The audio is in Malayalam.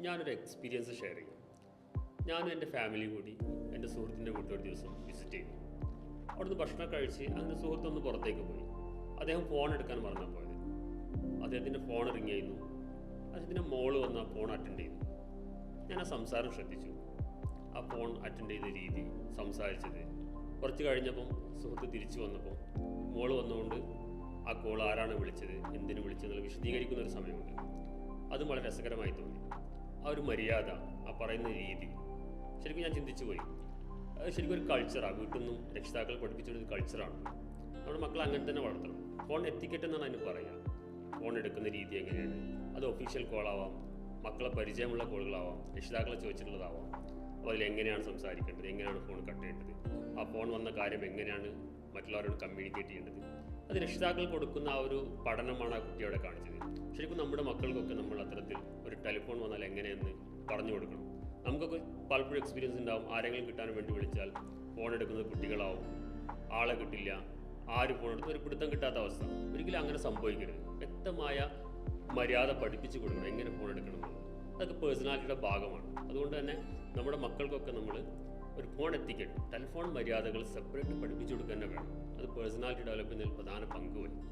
ഞാനൊരു എക്സ്പീരിയൻസ് ഷെയർ ചെയ്യാം. ഞാനും എൻ്റെ ഫാമിലി കൂടി എൻ്റെ സുഹൃത്തിൻ്റെ വീട്ടിൽ ഒരു ദിവസം വിസിറ്റ് ചെയ്തു. അവിടുന്ന് ഭക്ഷണം കഴിച്ച് അങ്ങനെ സുഹൃത്തൊന്ന് പുറത്തേക്ക് പോയി. അദ്ദേഹം ഫോൺ എടുക്കാൻ മറന്നാണ് പോയത്. അദ്ദേഹത്തിൻ്റെ ഫോൺ റിങ് ചെയ്യുന്നു. അദ്ദേഹത്തിൻ്റെ മോള് വന്ന് ആ ഫോൺ അറ്റൻഡ് ചെയ്തു. ഞാൻ ആ സംസാരം ശ്രദ്ധിച്ചു. ആ ഫോൺ അറ്റൻഡ് ചെയ്ത രീതി, സംസാരിച്ചത്. കുറച്ച് കഴിഞ്ഞപ്പം സുഹൃത്ത് തിരിച്ചു വന്നപ്പോൾ മോള് വന്നുകൊണ്ട് ആ കോൾ ആരാണ് വിളിച്ചത്, എന്തിനു വിളിച്ചതെന്നുള്ള വിശദീകരിക്കുന്ന ഒരു സമയമുണ്ട്. അതും വളരെ രസകരമായി തോന്നി. ആ ഒരു മര്യാദ, ആ പറയുന്ന രീതി ശരിക്കും ഞാൻ ചിന്തിച്ചു പോയി. അത് ശരിക്കും ഒരു കൾച്ചറാണ്. വീട്ടിൽ നിന്നും രക്ഷിതാക്കൾ പഠിപ്പിച്ചൊരു കൾച്ചറാണ്. നമ്മുടെ മക്കളെ അങ്ങനെ തന്നെ വളർത്തണം. ഫോൺ എത്തിക്കട്ടെ എന്നാണ് അതിന് പറയുക. ഫോൺ എടുക്കുന്ന രീതി എങ്ങനെയാണ്, അത് ഒഫീഷ്യൽ കോളാവാം, മക്കളെ പരിചയമുള്ള കോളുകളാവാം, രക്ഷിതാക്കളെ ചോദിച്ചിട്ടുള്ളതാവാം. അപ്പോൾ അതിലെങ്ങനെയാണ് സംസാരിക്കേണ്ടത്, എങ്ങനെയാണ് ഫോൺ കട്ട് ചെയ്യേണ്ടത്, ആ ഫോൺ വന്ന കാര്യം എങ്ങനെയാണ് മറ്റുള്ളവരോട് കമ്മ്യൂണിക്കേറ്റ് ചെയ്യേണ്ടത്, അത് രക്ഷിതാക്കൾ കൊടുക്കുന്ന ആ ഒരു പഠനമാണ് ആ കുട്ടിയോടെ കാണിച്ചത്. ശരിക്കും നമ്മുടെ മക്കൾക്കൊക്കെ നമ്മൾ അത്തരത്തിൽ ഒരു ടെലിഫോൺ വന്നാൽ എങ്ങനെയെന്ന് പറഞ്ഞു കൊടുക്കണം. നമുക്കൊക്കെ പലപ്പോഴും എക്സ്പീരിയൻസ് ഉണ്ടാവും. ആരെങ്കിലും കിട്ടാൻ വേണ്ടി വിളിച്ചാൽ ഫോൺ എടുക്കുന്നത് കുട്ടികളാവും, ആളെ കിട്ടില്ല, ആര് ഫോൺ എടുത്ത് ഒരു പിടുത്തം കിട്ടാത്ത അവസ്ഥ. ഒരിക്കലും അങ്ങനെ സംഭവിക്കരുത്. വ്യക്തമായ മര്യാദ പഠിപ്പിച്ചു കൊടുക്കണം, എങ്ങനെ ഫോൺ എടുക്കണം എന്നുള്ളത്. അതൊക്കെ പേഴ്സണാലിറ്റിയുടെ ഭാഗമാണ്. അതുകൊണ്ട് തന്നെ നമ്മുടെ മക്കൾക്കൊക്കെ നമ്മൾ ഒരു ഫോൺ എത്തിക്കട്ടെ, ടെലിഫോൺ മര്യാദകൾ സെപ്പറേറ്റ് പഠിപ്പിച്ചു കൊടുക്കുക തന്നെ വേണം. അത് പേഴ്സണാലിറ്റി ഡെവലപ്പ് ചെയ്യുന്നതിൽ പ്രധാന പങ്ക് വഹിക്കും.